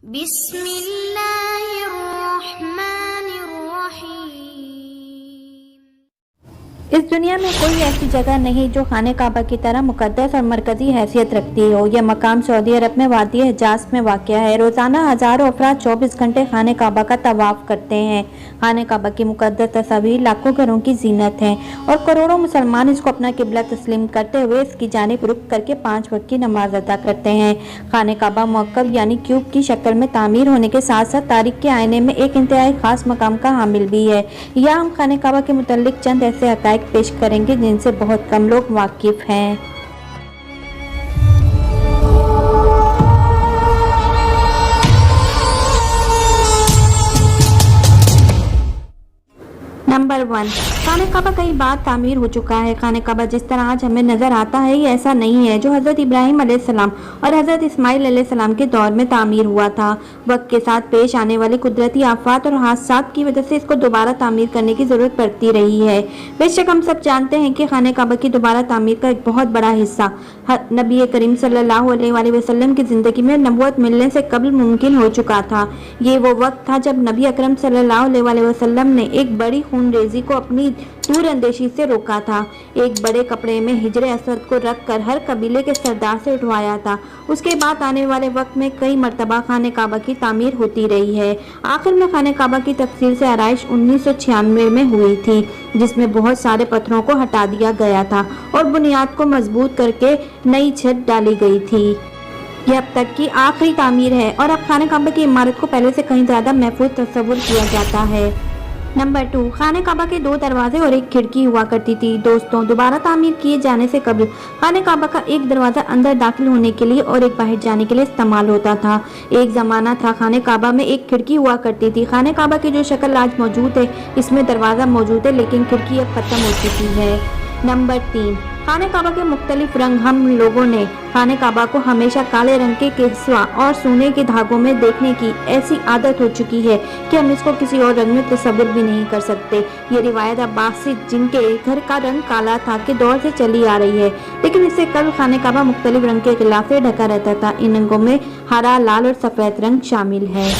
بسم اللہ الرحمن الرحیم۔ اس دنیا میں کوئی ایسی جگہ نہیں جو خانہ کعبہ کی طرح مقدس اور مرکزی حیثیت رکھتی ہو۔ یہ مقام سعودی عرب میں وادی حجاز میں واقع ہے۔ روزانہ ہزاروں افراد 24 گھنٹے خانہ کعبہ کا طواف کرتے ہیں۔ خانہ کعبہ کی مقدس تصاویر لاکھوں گھروں کی زینت ہیں اور کروڑوں مسلمان اس کو اپنا قبلہ تسلیم کرتے ہوئے اس کی جانب رخ کر کے 5 وقت کی نماز ادا کرتے ہیں۔ خانہ کعبہ مرکب یعنی کیوب کی شکل میں تعمیر ہونے کے ساتھ ساتھ تاریخ کے آئینے میں ایک انتہائی خاص مقام کا حامل بھی ہے۔ یہاں ہم خانہ کعبہ کے متعلق چند ایسے حقائق پیش کریں گے جن سے بہت کم لوگ واقف ہیں۔ نمبر 1، خانہ کعبہ کئی بار تعمیر ہو چکا ہے۔ خانہ کعبہ جس طرح آج ہمیں نظر آتا ہے یہ ایسا نہیں ہے جو حضرت ابراہیم علیہ السلام اور حضرت اسماعیل علیہ السلام کے دور میں تعمیر ہوا تھا۔ وقت کے ساتھ پیش آنے والے قدرتی آفات اور حادثات کی وجہ سے اس کو دوبارہ تعمیر کرنے کی ضرورت پڑتی رہی ہے۔ بے شک ہم سب جانتے ہیں کہ خانہ کعبہ کی دوبارہ تعمیر کا ایک بہت بڑا حصہ نبی کریم صلی اللہ علیہ وآلہ وسلم کی زندگی میں نبوت ملنے سے قبل ممکن ہو چکا تھا۔ یہ وہ وقت تھا جب نبی اکرم صلی اللہ علیہ وآلہ وسلم نے ایک بڑی خون ریزی کو اپنی دور اندیشی سے روکا تھا۔ ایک بڑے کپڑے میں حجر اسود کو رکھ کر ہر قبیلے کے سردار سے اٹھوایا تھا۔ اس کے بعد آنے والے وقت میں کئی مرتبہ خانہ کعبہ کی تعمیر ہوتی رہی ہے۔ آخر میں خانہ کعبہ کی تفصیل سے آرائش 1996 میں ہوئی تھی، جس میں بہت سارے پتھروں کو ہٹا دیا گیا تھا اور بنیاد کو مضبوط کر کے نئی چھت ڈالی گئی تھی۔ یہ اب تک کی آخری تعمیر ہے اور اب خانہ کعبہ کی عمارت کو پہلے سے کہیں زیادہ محفوظ تصور کیا جاتا ہے۔ نمبر 2، خانہ کعبہ کے 2 دروازے اور ایک کھڑکی ہوا کرتی تھی۔ دوستوں، دوبارہ تعمیر کیے جانے سے قبل خانہ کعبہ کا ایک دروازہ اندر داخل ہونے کے لیے اور ایک باہر جانے کے لیے استعمال ہوتا تھا۔ ایک زمانہ تھا خانہ کعبہ میں ایک کھڑکی ہوا کرتی تھی۔ خانہ کعبہ کی جو شکل آج موجود ہے اس میں دروازہ موجود ہے لیکن کھڑکی اب ختم ہو چکی ہے۔ نمبر 3، خانہ کعبہ کے مختلف رنگ۔ ہم لوگوں نے خانہ کعبہ کو ہمیشہ کالے رنگ کے کسوہ اور سونے کے دھاگوں میں دیکھنے کی ایسی عادت ہو چکی ہے کہ ہم اس کو کسی اور رنگ میں تصور بھی نہیں کر سکتے۔ یہ روایت عباسد جن کے گھر کا رنگ کالا تھا کے دور سے چلی آ رہی ہے، لیکن اس سے قبل خانہ کعبہ مختلف رنگ کے غلاف سے ڈھکا رہتا تھا۔ ان رنگوں میں ہرا، لال اور سفید رنگ شامل ہے۔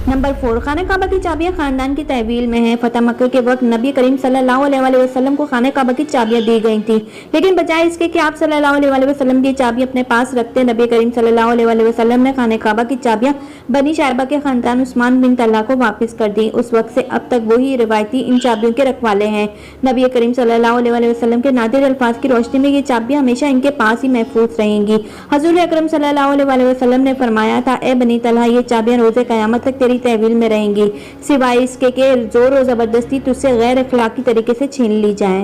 نمبر 4، خانہ کعبہ کی چابیاں خاندان کی تحویل میں ہیں۔ فتح مکہ کے وقت نبی کریم صلی اللہ علیہ وآلہ وسلم کو خانہ کعبہ کی چابیاں دی گئی تھیں، لیکن بجائے اس کے کہ آپ صلی اللہ علیہ وآلہ وسلم کی چابیاں اپنے پاس رکھتے، نبی کریم صلی اللہ علیہ وآلہ وسلم نے خانہ کعبہ کی چابیاں بنی شائبہ کے خاندان عثمان بن طلحہ کو واپس کر دی۔ اس وقت سے اب تک وہی روایتی ان چابیوں کے رکھوالے ہیں۔ نبی کریم صلی اللہ علیہ وآلہ وسلم کے نادر الفاظ کی روشنی میں یہ چابیاں ہمیشہ ان کے پاس ہی محفوظ رہیں گی۔ حضور اکرم صلی اللہ علیہ وآلہ وسلم نے فرمایا تھا، اے بنی طلحہ، یہ چابیاں روز قیامت تک تیری تحویل میں رہیں گی، سوائے اس کے کہ زور و زبردستی تجھ سے غیر اخلاقی طریقے سے چھین لی جائیں۔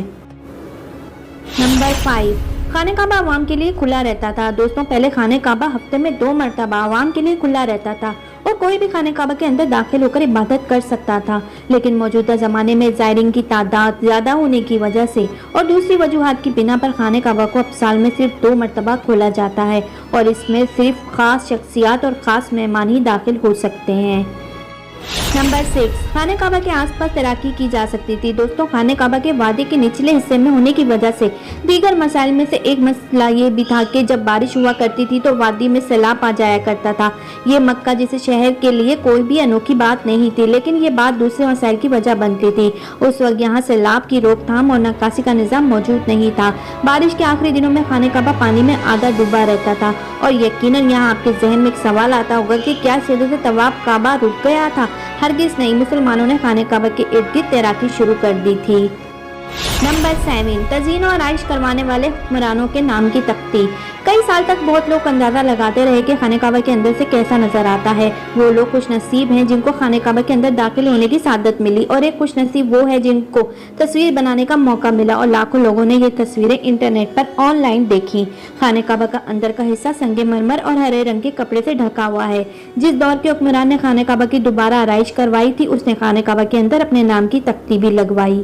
نمبر 5، خانہ کعبہ عوام کے لیے کھلا رہتا تھا۔ دوستوں، پہلے خانہ کعبہ ہفتے میں 2 مرتبہ عوام کے لیے کھلا رہتا تھا اور کوئی بھی خانہ کعبہ کے اندر داخل ہو کر عبادت کر سکتا تھا، لیکن موجودہ زمانے میں زائرین کی تعداد زیادہ ہونے کی وجہ سے اور دوسری وجوہات کی بنا پر خانہ کعبہ کو اب سال میں صرف 2 مرتبہ کھولا جاتا ہے اور اس میں صرف خاص شخصیات اور خاص مہمان ہی داخل ہو سکتے ہیں۔ نمبر 6، خانہ کعبہ کے آس پاس تیراکی کی جا سکتی تھی۔ دوستوں، خانہ کعبہ کے وادی کے نچلے حصے میں ہونے کی وجہ سے دیگر مسائل میں سے ایک مسئلہ یہ بھی تھا کہ جب بارش ہوا کرتی تھی تو وادی میں سیلاب آ جایا کرتا تھا۔ یہ مکہ جیسے شہر کے لیے کوئی بھی انوکھی بات نہیں تھی، لیکن یہ بات دوسرے مسائل کی وجہ بنتی تھی۔ اس وقت یہاں سیلاب کی روک تھام اور نکاسی کا نظام موجود نہیں تھا۔ بارش کے آخری دنوں میں خانہ کعبہ پانی میں آدھا ڈوبا رہتا تھا اور یقیناً یہاں آپ کے ذہن میں ایک سوال آتا ہوگا کہ کیا اس وجہ سے طواف کعبہ رک گیا تھا؟ ہرگز نہیں، مسلمانوں نے خانہ کعبہ کے ارد گرد تیراکی شروع کر دی تھی۔ نمبر 7، تزئین و آرائش کروانے والے حکمرانوں کے نام کی تختی۔ کئی سال تک بہت لوگ اندازہ لگاتے رہے کہ خانہ کعبہ کے اندر سے کیسا نظر آتا ہے۔ وہ لوگ خوش نصیب ہیں جن کو خانہ کعبہ کے اندر داخل ہونے کی سعادت ملی اور ایک خوش نصیب وہ ہے جن کو تصویر بنانے کا موقع ملا اور لاکھوں لوگوں نے یہ تصویریں انٹرنیٹ پر آن لائن دیکھی۔ خانہ کعبہ کا اندر کا حصہ سنگ مرمر اور ہرے رنگ کے کپڑے سے ڈھکا ہوا ہے۔ جس دور کے حکمران نے خانہ کعبہ کی دوبارہ آرائش کروائی تھی اس نے خانہ کعبہ کے اندر اپنے نام کی تختی بھی لگوائی۔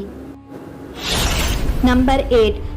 نمبر 8،